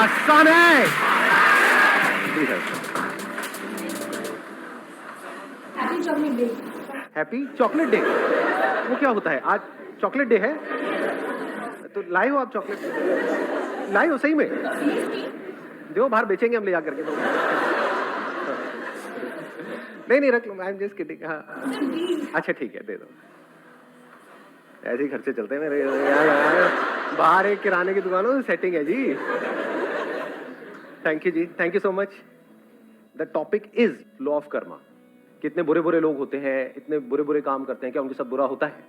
आसान है। Happy chocolate day. Happy chocolate day, वो क्या होता है? आज चॉकलेट डे है तो लाए हो आप चॉकलेट? लाए हो सही में? दो बाहर बेचेंगे हम ले जा करके। नहीं रख लो, आई एम जस्ट किडिंग। हाँ अच्छा ठीक है, दे दो। ऐसे ही खर्चे चलते हैं मेरे यार, बाहर एक किराने की दुकानों से सेटिंग है जी। थैंक यू जी, thank you so much. The topic is law of karma. कितने बुरे बुरे लोग होते हैं, इतने बुरे बुरे काम करते हैं, क्या उनके साथ बुरा होता है?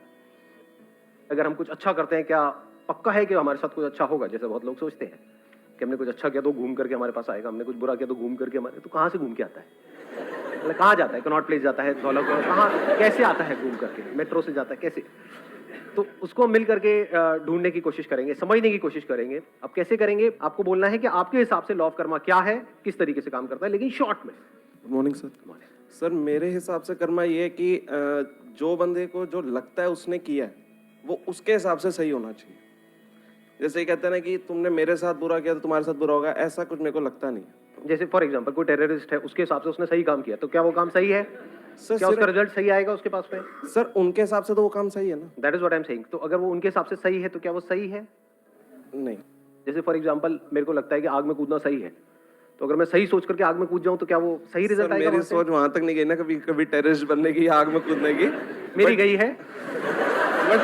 अगर हम कुछ अच्छा करते हैं, क्या पक्का है कि हमारे साथ कुछ अच्छा होगा? जैसे बहुत लोग सोचते हैं कि हमने कुछ अच्छा किया तो घूम करके हमारे पास आएगा, हमने कुछ बुरा किया तो घूम करके हमारे, तो कहाँ से घूम के आता है? मतलब कहाँ जाता है? कनॉट प्लेस जाता है, दौलत कहाँ कैसे आता है घूम करके? मेट्रो से जाता है कैसे? तो उसको मिल करके ढूंढने की कोशिश करेंगे, समझने की कोशिश करेंगे। अब कैसे करेंगे? आपको बोलना है कि आपके हिसाब से लॉ ऑफ कर्मा क्या है, किस तरीके से काम करता है, लेकिन शॉर्ट में। Good morning sir. सर मेरे हिसाब से कर्मा ये है कि जो बंदे को जो लगता है उसने किया है वो उसके हिसाब से सही होना चाहिए। जैसे कहते हैं ना कि तुमने मेरे साथ बुरा किया तो तुम्हारे साथ बुरा होगा, ऐसा कुछ मेरे को लगता नहीं है। जैसे फॉर एग्जांपल कोई टेररिस्ट है, उसके हिसाब से उसने सही काम किया, तो क्या वो काम सही है? सर क्या उसका रिजल्ट सही आएगा उसके पास में? सर उनके हिसाब से तो वो काम सही है ना। That is what I am saying. तो अगर वो उनके हिसाब से सही है तो क्या वो सही है? नहीं। जैसे फॉर एग्जांपल मेरे को लगता है कि आग में कूदना सही है, तो अगर मैं सही सोच करके आग में कूद जाऊं तो क्या वो सही रिजल्ट आएगा? मेरी सोच वहां तक नहीं गई ना, कभी कभी टेररिस्ट बनने की, आग में कूदने की। मेरी गई है। बट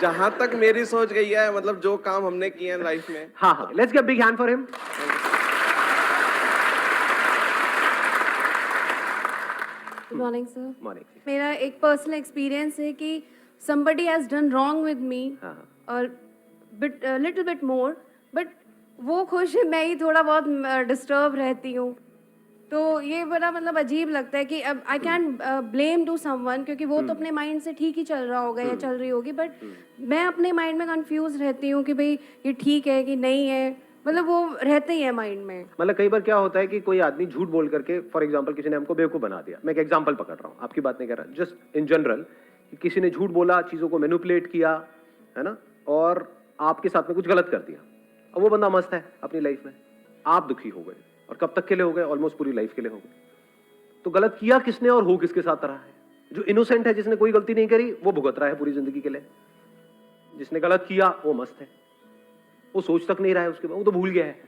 जहां तक मेरी सोच गई है, मतलब जो काम हमने किए हैं लाइफ में। हाँ, let's give big hand for him. Good morning sir. Morning. मेरा एक पर्सनल एक्सपीरियंस है कि somebody has done wrong with me और लिटिल बिट मोर, बट वो खुश है, मैं ही थोड़ा बहुत डिस्टर्ब रहती हूँ। तो ये बड़ा मतलब अजीब लगता है कि अब I can blame to someone, क्योंकि वो तो अपने माइंड से ठीक ही चल रहा होगा या चल रही होगी, बट मैं अपने माइंड में कंफ्यूज रहती हूँ कि भाई ये ठीक है कि नहीं है, मतलब वो रहते ही है माइंड में। मतलब कई बार क्या होता है कि कोई आदमी झूठ बोल करके, फॉर एग्जांपल किसी ने हमको बेवकूफ बना दिया। मैं एक एग्जांपल पकड़ रहा हूँ, आपकी बात नहीं कर रहा, जस्ट इन जनरल, किसी ने झूठ बोला, चीजों को मैनिपुलेट किया, है ना, और आपके साथ में कुछ गलत कर दिया। अब वो बंदा मस्त है अपनी लाइफ में, आप दुखी हो गए, और कब तक के लिए हो गए? ऑलमोस्ट पूरी लाइफ के लिए हो गए। तो गलत किया किसने और हो किसके साथ रहा है? जो इनोसेंट है, जिसने कोई गलती नहीं करी, वो भुगत रहा है पूरी जिंदगी के लिए। जिसने गलत किया वो मस्त है, वो सोच तक नहीं रहा है उसके बाद, वो तो भूल गया है,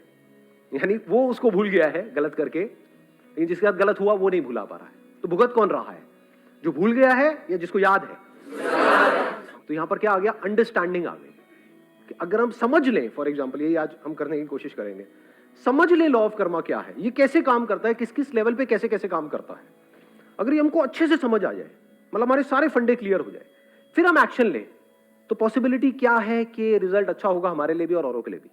यानी वो उसको भूल गया है गलत करके, लेकिन जिसके साथ गलत हुआ वो नहीं भुला पा रहा है। तो भुगत कौन रहा है? जो भूल गया है या जिसको याद है? तो यहां पर क्या आ गया? अंडरस्टैंडिंग आ गई कि अगर हम समझ लें, फॉर एग्जांपल यही आज हम करने की कोशिश करेंगे, समझ ले लॉ ऑफ कर्मा क्या है, ये कैसे काम करता है, किस किस लेवल पे कैसे कैसे काम करता है। अगर ये हमको अच्छे से समझ आ जाए, मतलब हमारे सारे फंडे क्लियर हो जाए, फिर हम एक्शन लें, तो पॉसिबिलिटी क्या है कि रिजल्ट अच्छा होगा हमारे लिए भी और औरों के लिए भी?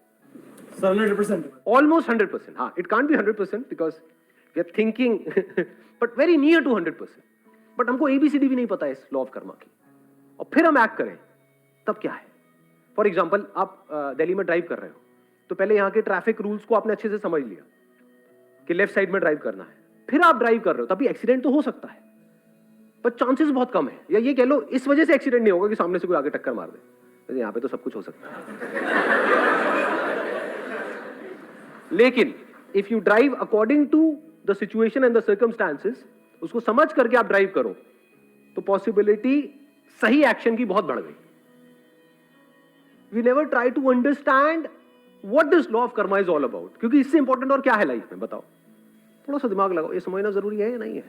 100%. ऑलमोस्ट 100%। हाँ, it can't be 100% because we are thinking but very near to 100%। But हमको ABCD भी नहीं पता है इस लॉ ऑफ कर्मा की, और फिर हम एक्ट करें, तब क्या है? फॉर एग्जाम्पल आप दिल्ली में ड्राइव कर रहे हो, तो पहले यहाँ के ट्रैफिक रूल्स को आपने अच्छे से समझ लिया कि लेफ्ट साइड में ड्राइव करना है, फिर आप ड्राइव कर रहे हो, तभी एक्सीडेंट तो हो सकता है, पर चांसेस बहुत कम है, या ये कह लो इस वजह से एक्सीडेंट नहीं होगा कि सामने से कोई आगे टक्कर मार दे। यहाँ पे तो सब कुछ हो सकता है। लेकिन if you drive according to the situation and the circumstances, उसको समझ करके आप ड्राइव करो, तो पॉसिबिलिटी सही एक्शन की बहुत बढ़ गई। We never try to understand what this law of karma is all about, क्योंकि इससे इंपॉर्टेंट और क्या है लाइफ में? बताओ, थोड़ा सा दिमाग लगाओ, ये समझना जरूरी है या नहीं है?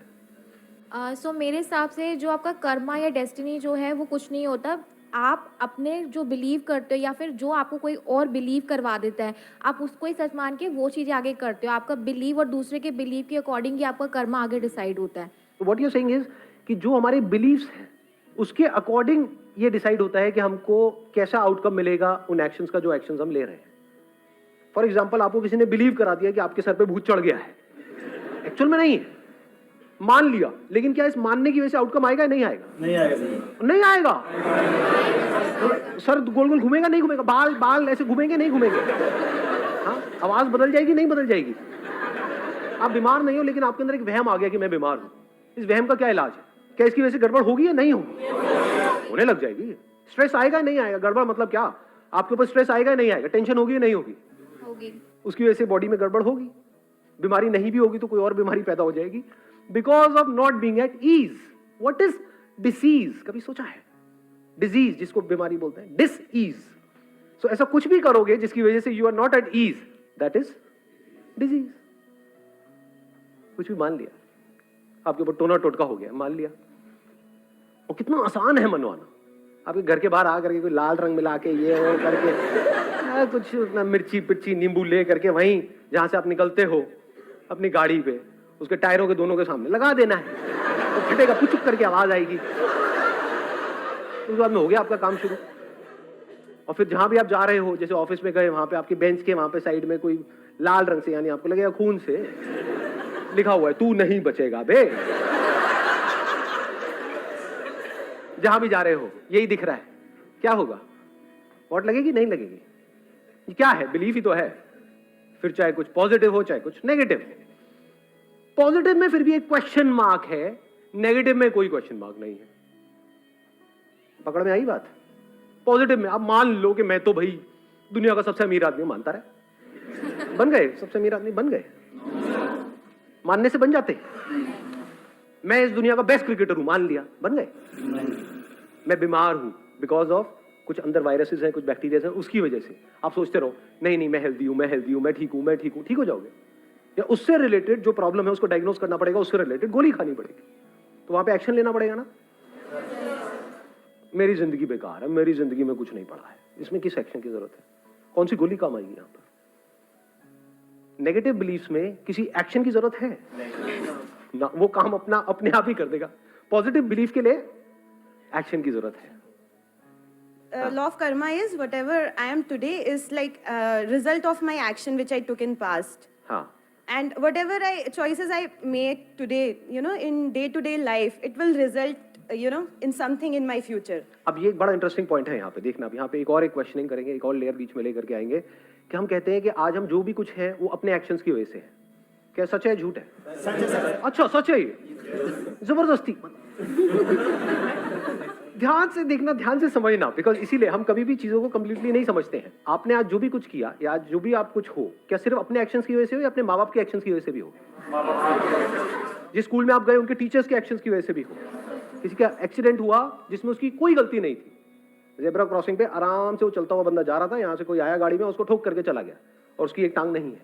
सो मेरे हिसाब से जो आपका कर्मा या डेस्टिनी जो है वो कुछ नहीं होता। आप अपने जो बिलीव करते हो या फिर जो आपको कोई और बिलीव करवा देता है, आप उसको ही सच मान के वो चीज़ें आगे करते हो। आपका बिलीव और दूसरे के बिलीव के अकॉर्डिंग ही आपका कर्मा आगे डिसाइड होता है। तो व्हाट यू सेइंग इज कि जो हमारे बिलीव्स हैं उसके अकॉर्डिंग ये डिसाइड होता है कि हमको कैसा आउटकम मिलेगा उन एक्शंस का, जो एक्शंस हम ले रहे हैं। फॉर एग्जांपल आपको किसी ने बिलीव करा दिया कि आपके सर पे भूत चढ़ गया है, एक्चुअल में नहीं है, मान लिया, लेकिन क्या इस मानने की वजह से आउटकम आएगा या नहीं आएगा? नहीं आएगा सर। नहीं आएगा। सर गोल गोल घूमेगा नहीं घूमेगा? बाल बाल ऐसे घूमेंगे नहीं घूमेंगे? हाँ, आवाज बदल जाएगी नहीं बदल जाएगी? आप बीमार नहीं हो, लेकिन आपके अंदर एक वहम आ गया कि मैं बीमार हूं। इस वहम का क्या इलाज है? क्या इसकी वजह से गड़बड़ होगी या नहीं होगी? होने लग जाएगी। स्ट्रेस आएगा नहीं आएगा? गड़बड़ मतलब क्या? आपके ऊपर स्ट्रेस आएगा या नहीं आएगा? टेंशन होगी या नहीं होगी? होगी। उसकी वजह से बॉडी में गड़बड़ होगी, बीमारी नहीं भी होगी तो कोई और बीमारी पैदा हो जाएगी, because of not being at ease. What is disease, कभी सोचा है? डिजीज जिसको बीमारी बोलते हैं, डिस ईज। सो ऐसा कुछ भी करोगे जिसकी वजह से you are not at ease, that is disease. कुछ भी मान लिया, आपके ऊपर टोना टोटका हो गया, मान लिया। और कितना आसान है मनवाना। आपके घर के बाहर आ करके कोई लाल रंग मिला के ये वो करके कुछ अपना मिर्ची पिर्ची नींबू ले करके वहीं जहां से आप निकलते हो अपनी गाड़ी पे, उसके टायरों के दोनों के सामने लगा देना है, तो फटेगा, पुचुक करके आवाज आएगी, उस बाद में हो गया आपका काम शुरू। और फिर जहां भी आप जा रहे हो, जैसे ऑफिस में गए, वहां पे आपके बेंच के वहां पे साइड में कोई लाल रंग से, यानी आपको लगेगा खून से लिखा हुआ है, तू नहीं बचेगा बे। जहां भी जा रहे हो यही दिख रहा है, क्या होगा? वोट लगेगी नहीं लगेगी? ये क्या है? बिलीफ ही तो है। फिर चाहे कुछ पॉजिटिव हो चाहे कुछ नेगेटिव हो। पॉजिटिव में फिर भी एक क्वेश्चन मार्क है, नेगेटिव में कोई क्वेश्चन मार्क नहीं है। पकड़ में आई बात? पॉजिटिव में आप मान लो कि मैं तो भाई दुनिया का सबसे अमीर आदमी, मानता रहे, बन गए सबसे अमीर आदमी, बन गए। मानने से बन जाते। मैं इस दुनिया का बेस्ट क्रिकेटर हूं, मान लिया, बन गए। मैं बीमार हूं बिकॉज ऑफ कुछ अंदर वायरसेस हैं, कुछ बैक्टीरिया हैं, उसकी वजह से आप सोचते रहो नहीं नहीं मैं हेल्दी हूं, मैं हेल्दी हूं, मैं ठीक हूं, मैं ठीक हूं, ठीक हो जाओगे। या उससे रिलेटेड जो प्रॉब्लम है उसको डायग्नोस करना पड़ेगा, उससे रिलेटेड गोली खानी पड़ेगी, तो वहां पे एक्शन लेना पड़ेगा ना। मेरी जिंदगी बेकार है, मेरी जिंदगी में कुछ नहीं पड़ा है, इसमें किस एक्शन की जरूरत है? कौन सी गोली काम आएगी? यहां पर नेगेटिव बिलीफ्स में किसी एक्शन की जरूरत है ना, वो काम अपने आप ही कर देगा। पॉजिटिव बिलीफ के लिए एक्शन की जरूरत है। Law of karma is whatever I am today is like a result of my action which I took in past. हाँ, And whatever choices I make today, you know, in day-to-day life, it will result, you know, in something in my future. अब ये एक बड़ा interesting point है यहाँ पे, देखना। अब यहाँ पे एक और क्वेश्चनिंग करेंगे, एक और लेयर बीच में लेकर के आएंगे कि हम कहते हैं कि आज हम जो भी कुछ है वो अपने एक्शंस की वजह से है। क्या सच है झूठ है? अच्छा सच है ये, जबरदस्ती। ध्यान से देखना, ध्यान से समझना, बिकॉज इसीलिए हम कभी भी चीजों को कंप्लीटली नहीं समझते हैं। आपने आज जो भी कुछ किया या आज जो भी आप कुछ हो, क्या सिर्फ अपने एक्शंस की वजह से हो या अपने माँ बाप के एक्शंस की वजह से भी हो? जिस स्कूल में आप गए उनके टीचर्स के एक्शंस की वजह से भी हो। किसी का एक्सीडेंट हुआ जिसमें उसकी कोई गलती नहीं थी, जेब्रा क्रॉसिंग पे आराम से वो चलता हुआ बंदा जा रहा था, यहाँ से कोई आया गाड़ी में, उसको ठोक करके चला गया और उसकी एक टांग नहीं है,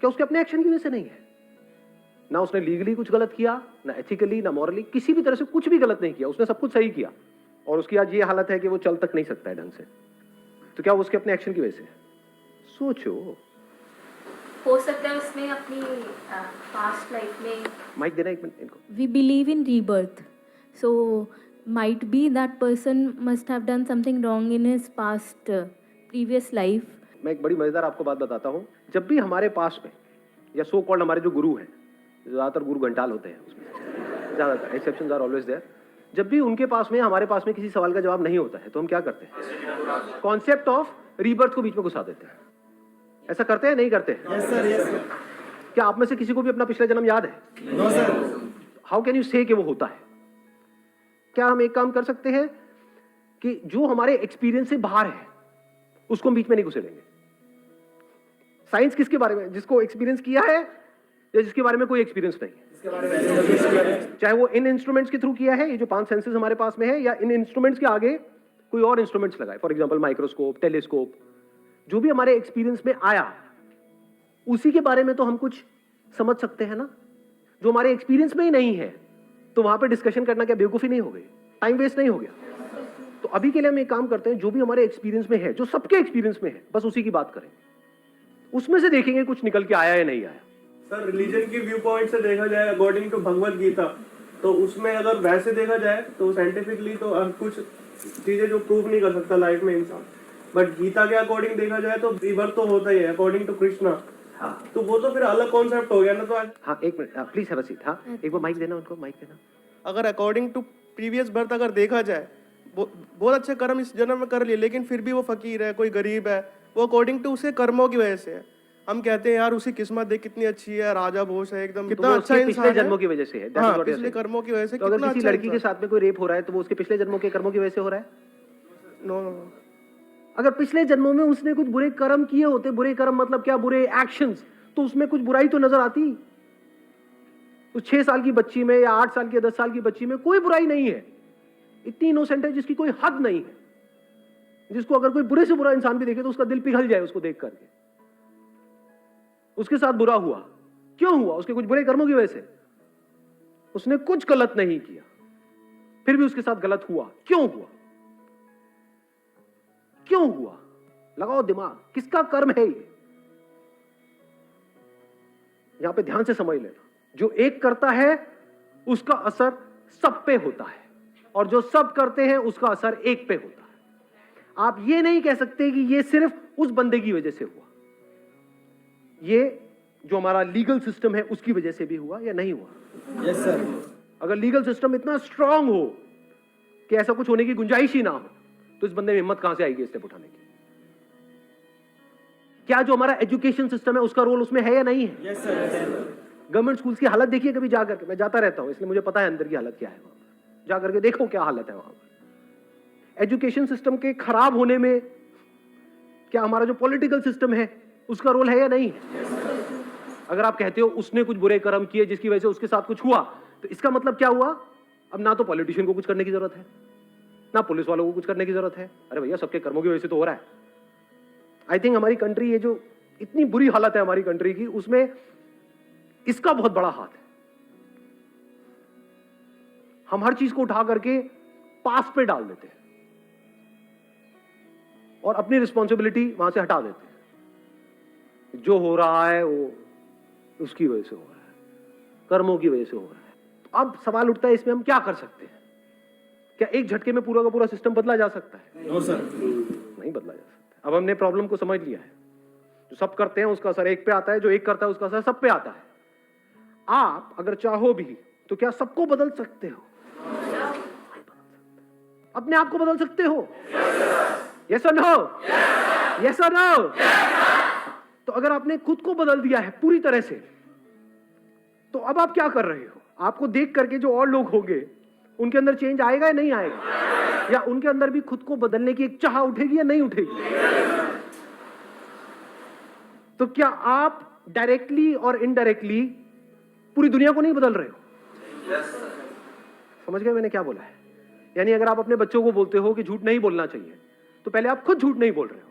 क्या उसके अपने एक्शन की वजह से नहीं है? ना उसने लीगली कुछ गलत किया, ना एथिकली, ना मॉरली, किसी भी तरह से कुछ भी गलत नहीं किया, उसने सब कुछ सही किया और उसकी आज ये हालत है कि वो चल तक नहीं सकता है ढंग से। तो क्या वो उसके अपने एक्शन की वजह से? सोचो। हो सकता है उसने अपनी पास्ट लाइफ में माइक देना एक मिनट इनको। We believe in rebirth, so might be that person must have done something wrong in his past previous life. मैं एक बड़ी मजेदार आपको बात बताता हूँ। जब भी हमारे पास में या सो कॉल्ड हमारे जो गुरु हैं, ज्यादातर गुरु घंटाल होते हैं, उसमें ज्यादातर एक्सेप्शंस आर ऑलवेज देयर, जब भी उनके पास में हमारे पास में किसी सवाल का जवाब नहीं होता है तो हम क्या करते हैं? कॉन्सेप्ट ऑफ रीबर्थ को बीच में घुसा देते हैं। ऐसा करते हैं नहीं करते हैं? Yes sir, yes sir. क्या आप में से किसी को भी अपना पिछला जन्म याद है? No sir. How can you से कि वो होता है? क्या हम एक काम कर सकते हैं कि जो हमारे एक्सपीरियंस से बाहर है उसको हम बीच में नहीं घुसेड़ेंगे। साइंस किसके बारे में? जिसको एक्सपीरियंस किया है या जिसके बारे में कोई एक्सपीरियंस नहीं है। चाहे वो इन इंस्ट्रूमेंट्स के थ्रू किया है, ये जो 5 सेंसेस हमारे पास में है, या इन इंस्ट्रूमेंट्स के आगे कोई और इंस्ट्रूमेंट्स लगाए, फॉर एग्जांपल माइक्रोस्कोप, टेलीस्कोप, जो भी हमारे एक्सपीरियंस में आया उसी के बारे में तो हम कुछ समझ सकते हैं ना। जो हमारे एक्सपीरियंस में ही नहीं है तो वहां पे डिस्कशन करना क्या बेवकूफी नहीं हो गई? टाइम वेस्ट नहीं हो गया? तो अभी के लिए हम एक काम करते हैं, जो भी हमारे एक्सपीरियंस में है, जो सबके एक्सपीरियंस में है, बस उसी की बात करें, उसमें से देखेंगे कुछ निकल के आया या नहीं आया। सर रिलीजन की व्यू पॉइंट से देखा जाए, अकॉर्डिंग टू भगवत गीता, तो उसमें अगर वैसे देखा जाए तो साइंटिफिकली तो कुछ चीजें जो प्रूव नहीं कर सकता लाइफ में इंसान, बट गीता के अकॉर्डिंग देखा जाए तो रिबर्थ तो होता ही है अकॉर्डिंग टू कृष्णा। हाँ, तो वो तो फिर अलग कॉन्सेप्ट हो गया ना। तो हाँ एक minute please have a seat. हाँ एक बार माइक देना उनको, माइक देना। अगर अकॉर्डिंग टू प्रीवियस बर्थ अगर देखा जाए, बहुत अच्छे कर्म इस जन्म में कर लिए, लेकिन फिर भी वो फकीर है, कोई गरीब है, वो अकॉर्डिंग टू उसके कर्मों की वजह से है। हम कहते हैं यार उसकी किस्मत देख कितनी अच्छी है, राजा भोज है एकदम, कितना अच्छा इंसान पिछले जन्मों की वजह से है। हाँ, पिछले कर्मों की वजह से। तो अगर किसी लड़की के साथ में कोई रेप हो रहा है तो वो उसके पिछले जन्मों के कर्मों की वजह से हो रहा है? नो, अगर पिछले जन्मों में उसने कुछ बुरे कर्म किए होते, बुरे कर्म मतलब क्या, बुरे एक्शंस, तो उसमें कुछ बुराई तो नजर आती। उस 6 साल की बच्ची में या 8 साल की 10 साल की बच्ची में कोई बुराई नहीं है, इतनी इनोसेंट है जिसकी कोई हद नहीं है, जिसको अगर कोई बुरे से बुरा इंसान भी देखे तो उसका दिल पिघल जाए उसको देख करके। उसके साथ बुरा हुआ, क्यों हुआ? उसके कुछ बुरे कर्मों की वजह से। उसने कुछ गलत नहीं किया, फिर भी उसके साथ गलत हुआ, क्यों हुआ? क्यों हुआ? लगाओ दिमाग, किसका कर्म है ये? यहां पे ध्यान से समझ लेना, जो एक करता है उसका असर सब पे होता है, और जो सब करते हैं उसका असर एक पे होता है। आप ये नहीं कह सकते कि ये सिर्फ उस बंदे की वजह से हुआ, ये जो हमारा लीगल सिस्टम है उसकी वजह से भी हुआ या नहीं हुआ। Yes sir. अगर लीगल सिस्टम इतना स्ट्रांग हो कि ऐसा कुछ होने की गुंजाइश ही ना हो, तो इस बंदे में हिम्मत कहां से आएगी स्टेप उठाने की? क्या जो हमारा एजुकेशन सिस्टम है उसका रोल उसमें है या नहीं है? Yes sir. गवर्नमेंट स्कूल्स की हालत देखिए कभी जाकर के, मैं जाता रहता हूं इसलिए मुझे पता है अंदर की हालत क्या है। वहां जाकर के देखो क्या हालत है वहां पर। एजुकेशन सिस्टम के खराब होने में क्या हमारा जो पॉलिटिकल सिस्टम है उसका रोल है या नहीं है? अगर आप कहते हो उसने कुछ बुरे कर्म किए जिसकी वजह से उसके साथ कुछ हुआ, तो इसका मतलब क्या हुआ? अब ना तो पॉलिटिशियन को कुछ करने की जरूरत है, ना पुलिस वालों को कुछ करने की जरूरत है। अरे भैया सबके कर्मों की वजह से तो हो रहा है। आई थिंक हमारी कंट्री, ये जो इतनी बुरी हालत है हमारी कंट्री की, उसमें इसका बहुत बड़ा हाथ है। हम हर चीज को उठा करके पास पे डाल देते हैं और अपनी रिस्पॉन्सिबिलिटी वहां से हटा देते हैं। जो हो रहा है वो उसकी वजह से हो रहा है, कर्मों की वजह से हो रहा है। तो अब सवाल उठता है इसमें हम क्या कर सकते हैं? क्या एक झटके में पूरा का पूरा सिस्टम बदला जा सकता है? No sir. नहीं बदला जा सकता। अब हमने प्रॉब्लम को समझ लिया है, जो सब करते हैं उसका असर एक पे आता है, जो एक करता है उसका असर सब पे आता है। आप अगर चाहो भी तो क्या सबको बदल सकते हो? अपने आप को बदल सकते हो? यस और नो? यस और नो? तो अगर आपने खुद को बदल दिया है पूरी तरह से, तो अब आप क्या कर रहे हो? आपको देख करके जो और लोग होंगे उनके अंदर चेंज आएगा या नहीं आएगा? या उनके अंदर भी खुद को बदलने की एक चाह उठेगी या नहीं उठेगी? तो क्या आप डायरेक्टली और इनडायरेक्टली पूरी दुनिया को नहीं बदल रहे हो? समझ गए मैंने क्या बोला है? यानी अगर आप अपने बच्चों को बोलते हो कि झूठ नहीं बोलना चाहिए, तो पहले आप खुद झूठ नहीं बोल रहे हो,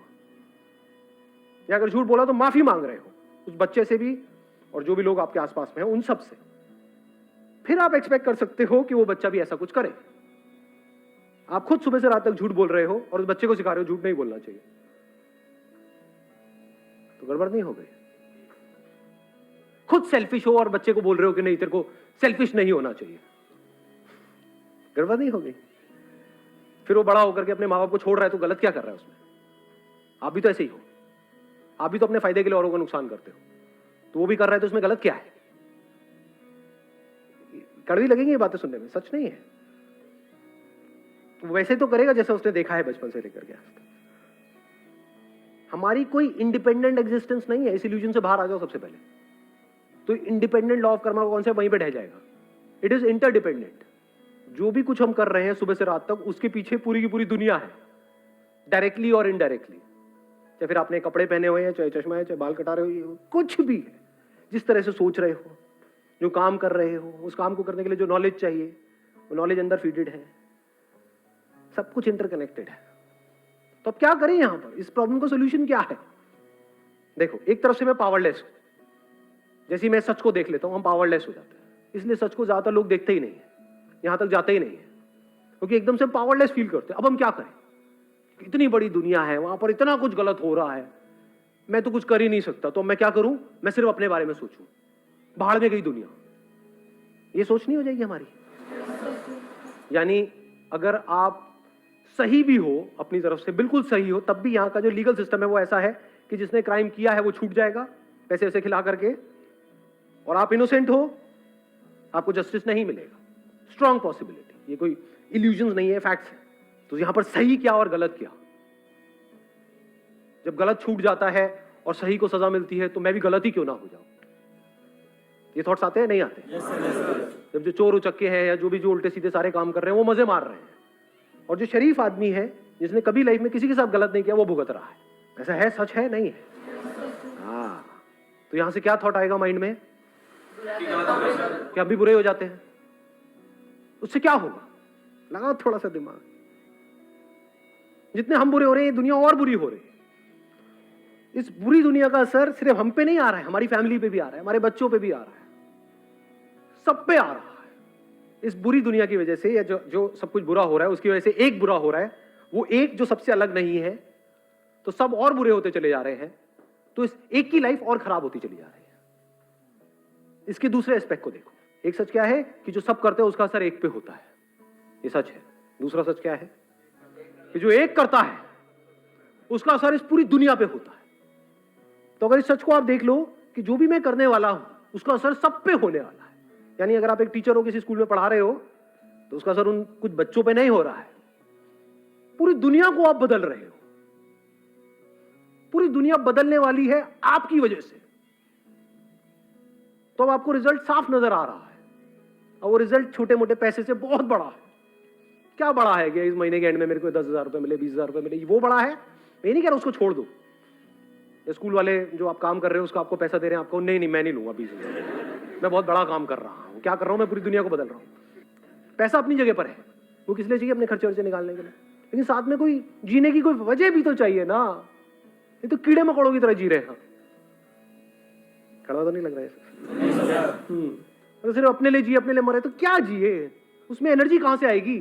या अगर झूठ बोला तो माफी मांग रहे हो उस बच्चे से भी और जो भी लोग आपके आसपास में हैं उन सब से। फिर आप एक्सपेक्ट कर सकते हो कि वो बच्चा भी ऐसा कुछ करे। आप खुद सुबह से रात तक झूठ बोल रहे हो और उस बच्चे को सिखा रहे हो झूठ नहीं बोलना चाहिए, तो गड़बड़ नहीं हो गई? खुद सेल्फिश हो और बच्चे को बोल रहे हो कि नहीं तेरे को सेल्फिश नहीं होना चाहिए, गड़बड़ नहीं हो गई? फिर वो बड़ा होकर के अपने माँ बाप को छोड़ रहा है, तो गलत क्या कर रहा है उसमें? आप भी तो ऐसे ही हो, आप भी तो अपने फायदे के लिए औरों का नुकसान करते हो, तो वो भी कर रहा है, तो उसमें गलत क्या है? कड़वी लगेंगी ये बातें सुनने में, सच नहीं है। वो वैसे तो करेगा जैसे उसने देखा है बचपन से लेकर के आज तक। हमारी कोई इंडिपेंडेंट एग्जिस्टेंस नहीं है, इस इल्यूजन से बाहर आ जाओ सबसे पहले। तो इंडिपेंडेंट लॉ ऑफ कर्मा कौन से वहीं पे ढह जाएगा? It is interdependent. जो भी कुछ हम कर रहे हैं सुबह से रात तक, उसके पीछे पूरी की पूरी दुनिया है, डायरेक्टली और इनडायरेक्टली। चाहे फिर आपने कपड़े पहने हुए हैं, चाहे चश्मा है, चाहे बाल कटा रहे हो, कुछ भी है, जिस तरह से सोच रहे हो, जो काम कर रहे हो, उस काम को करने के लिए जो नॉलेज चाहिए वो नॉलेज अंदर फीडेड है, सब कुछ इंटरकनेक्टेड है। तो अब क्या करें यहां पर? इस प्रॉब्लम का सोल्यूशन क्या है? देखो, एक तरफ से मैं पावरलेस हूं, जैसे ही मैं सच को देख लेता हूं हम पावरलेस हो जाते हैं, इसलिए सच को ज्यादातर लोग देखते ही नहीं है, यहां तक जाते ही नहीं है, क्योंकि एकदम से पावरलेस फील करते हैं। अब हम क्या करें? इतनी बड़ी दुनिया है, वहां पर इतना कुछ गलत हो रहा है, मैं तो कुछ कर ही नहीं सकता, तो मैं क्या करूं? मैं सिर्फ अपने बारे में सोचूं, बाहर में गई दुनिया, ये सोच नहीं हो जाएगी हमारी? यानी अगर आप सही भी हो अपनी तरफ से, बिल्कुल सही हो, तब भी यहां का जो लीगल सिस्टम है वो ऐसा है कि जिसने क्राइम किया है वो छूट जाएगा पैसे वैसे खिला करके, और आप इनोसेंट हो, आपको जस्टिस नहीं मिलेगा। स्ट्रॉन्ग पॉसिबिलिटी, ये कोई इल्यूजन्स नहीं है, फैक्ट्स है। तो यहां पर सही क्या और गलत क्या? जब गलत छूट जाता है और सही को सजा मिलती है, तो मैं भी गलत ही क्यों ना हो जाऊं? ये थॉट्स आते हैं नहीं आते? जब जो चोर उचक्के हैं या जो भी जो उल्टे सीधे सारे काम कर रहे हैं वो मजे मार रहे हैं, और जो शरीफ आदमी है जिसने कभी लाइफ में किसी के साथ गलत नहीं किया वो भुगत रहा है। ऐसा है, सच है, नहीं है? हाँ, तो यहां से क्या थॉट आएगा माइंड में कि हम भी बुरे हो जाते हैं? उससे क्या होगा? लगाओ थोड़ा सा दिमाग। जितने हम बुरे हो रहे हैं दुनिया और बुरी हो रही है। इस बुरी दुनिया का असर सिर्फ हम पे नहीं आ रहा है, हमारी फैमिली पे भी आ रहा है, हमारे बच्चों पे भी आ रहा है, सब पे आ रहा है। इस बुरी दुनिया की वजह से या जो सब कुछ बुरा हो रहा है उसकी वजह से एक बुरा हो रहा है, वो एक जो सबसे अलग नहीं है, तो सब और बुरे होते चले जा रहे हैं, तो इस एक की लाइफ और खराब होती चली जा रही है। इसके दूसरे एस्पेक्ट को देखो। एक सच क्या है कि जो सब करते हैं उसका असर एक पे होता है, ये सच है। दूसरा सच क्या है कि जो एक करता है उसका असर इस पूरी दुनिया पे होता है। तो अगर इस सच को आप देख लो कि जो भी मैं करने वाला हूं उसका असर सब पे होने वाला है। यानी अगर आप एक टीचर हो, किसी स्कूल में पढ़ा रहे हो, तो उसका असर उन कुछ बच्चों पे नहीं हो रहा है, पूरी दुनिया को आप बदल रहे हो। पूरी दुनिया बदलने वाली है आपकी वजह से। तो अब आपको रिजल्ट साफ नजर आ रहा है, और वो रिजल्ट छोटे मोटे पैसे से बहुत बड़ा है। क्या बड़ा है कि इस महीने के एंड में मेरे को 10,000 रुपए मिले, 20,000 रुपए मिले, वो बड़ा है? मैं नहीं कह रहा उसको छोड़ दो। स्कूल वाले जो आप काम कर रहे हो उसका आपको पैसा दे रहे हैं, आपको नहीं मैं नहीं लूंगा 20,000, मैं बहुत बड़ा काम कर रहा हूं। क्या कर रहा हूं? मैं पूरी दुनिया को बदल रहा हूं। पैसा अपनी जगह पर है, वो किस लिए चाहिए? अपने खर्चे वर्चे निकालने के लिए। लेकिन साथ में कोई जीने की कोई वजह भी तो चाहिए ना। ये तो कीड़े मकोड़ों की तरह जी रहे हैं। कड़वा तो नहीं लग रहा है? अगर सिर्फ अपने लिए जिए, अपने लिए मरे, तो क्या जिए? उसमें एनर्जी कहां से आएगी?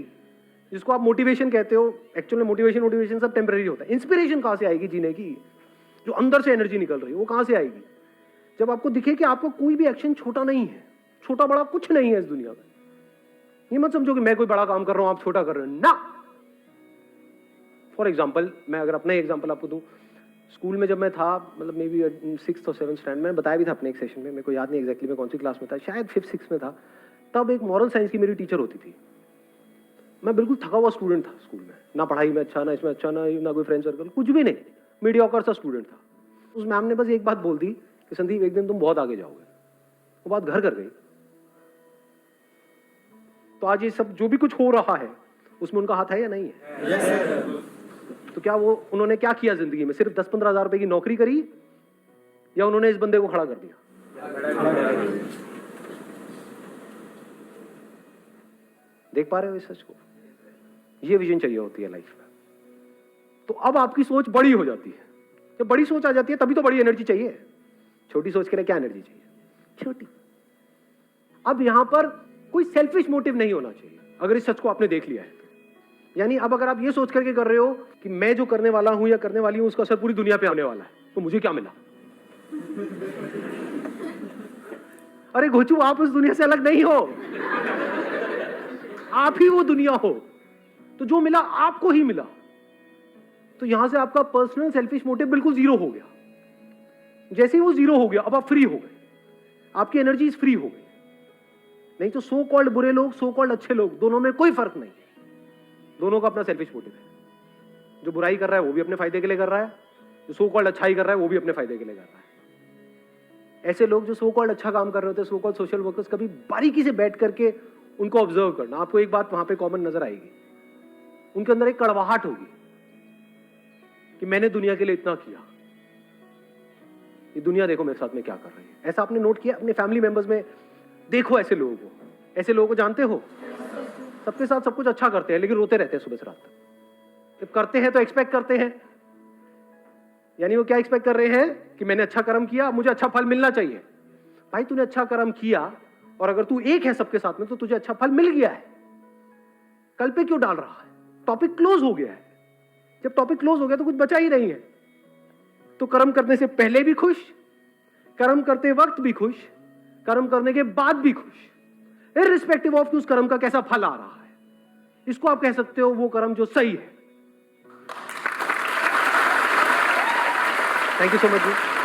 जिसको आप मोटिवेशन कहते हो, एक्चुअली मोटिवेशन सब टेम्परेरी होता है। इंस्पिरेशन कहां से आएगी जीने की? जो अंदर से एनर्जी निकल रही है वो कहां से आएगी? जब आपको दिखे कि आपको कोई भी एक्शन छोटा नहीं है, छोटा बड़ा कुछ नहीं है इस दुनिया में। ये मत समझो कि मैं कोई बड़ा काम कर रहा हूं आप छोटा कर रहे हो ना। फॉर एग्जाम्पल, मैं अगर अपना एग्जाम्पल आपको दूं, स्कूल में जब मैं था, मतलब मे बी 6th और 7th स्टैंडर्ड में, बताया भी था अपने एक सेशन में, मेरे को याद नहीं एग्जैक्टली मैं कौन सी क्लास में था, शायद 5th 6th में था। तब एक मॉरल साइंस की मेरी टीचर होती थी। मैं बिल्कुल थका हुआ स्टूडेंट था स्कूल में, ना पढ़ाई में अच्छा, ना इसमें अच्छा, ना कोई फ्रेंड सर्कल, कुछ भी नहीं, मीडियोकर सा स्टूडेंट था। उस मैम ने बस एक बात बोल दी कि संदीप एक दिन तुम बहुत आगे जाओगे। वो बात घर कर गई। तो आज ये सब जो भी कुछ हो रहा है उसमें उनका हाथ है या नहीं है? तो क्या वो उन्होंने क्या किया जिंदगी में? सिर्फ 10-15 हज़ार रुपए की नौकरी करी, या उन्होंने इस बंदे को खड़ा कर दिया? देख पा रहे हो इस सच को? ये विजन चाहिए होती है लाइफ में। तो अब आपकी सोच बड़ी हो जाती है। जब बड़ी सोच आ जाती है तभी तो बड़ी एनर्जी चाहिए। छोटी सोच के लिए क्या एनर्जी चाहिए? छोटी। अब यहां पर कोई सेल्फिश मोटिव नहीं होना चाहिए अगर इस सच को आपने देख लिया है। यानी अब अगर आप ये सोच करके कर रहे हो कि मैं जो करने वाला हूं या करने वाली हूं उसका असर पूरी दुनिया पे आने वाला है, तो मुझे क्या मिला? अरे घोचू, आप उस दुनिया से अलग नहीं हो, आप ही वो दुनिया हो। तो जो मिला आपको ही मिला। तो यहां से आपका पर्सनल सेल्फिश मोटिव बिल्कुल जीरो हो गया। जैसे ही वो जीरो हो गया, अब आप फ्री हो गए, आपकी एनर्जी फ्री हो गई। नहीं तो सो कॉल्ड बुरे लोग, सो कॉल्ड अच्छे लोग, दोनों में कोई फर्क नहीं। दोनों का अपना सेल्फिश मोटिव है। जो बुराई कर रहा है वो भी अपने फायदे के लिए कर रहा है, जो सो कॉल्ड अच्छाई कर रहा है वो भी अपने फायदे के लिए कर रहा है। ऐसे लोग जो सो कॉल्ड अच्छा काम कर रहे होते हैं, सो कॉल्ड सोशल वर्कर्स, कभी बारीकी से बैठ करके उनको ऑब्जर्व करना, आपको एक बात वहां पे कॉमन नजर आएगी। उनके अंदर एक कड़वाहट होगी कि मैंने दुनिया के लिए इतना किया, ये दुनिया देखो मेरे साथ में क्या कर रही है। ऐसा आपने नोट किया अपने फैमिली मेंबर्स में? देखो ऐसे लोगों को, ऐसे लोगों को जानते हो? सबके साथ सब कुछ अच्छा करते हैं लेकिन रोते रहते हैं सुबह से रात तक। जब करते हैं तो एक्सपेक्ट करते हैं, यानी वो क्या एक्सपेक्ट कर रहे हैं कि मैंने अच्छा कर्म किया, मुझे अच्छा फल मिलना चाहिए। भाई तूने अच्छा कर्म किया और अगर तू एक है सबके साथ में तो तुझे अच्छा फल मिल गया है। कल पे क्यों डाल रहा है? टॉपिक क्लोज हो गया है। जब टॉपिक क्लोज हो गया तो कुछ बचा ही नहीं है। तो कर्म करने से पहले भी खुश, कर्म करते वक्त भी खुश, कर्म करने के बाद भी खुश, इररिस्पेक्टिव ऑफ कि उस कर्म का कैसा फल आ रहा है। इसको आप कह सकते हो वो कर्म जो सही है। Thank you so much ji.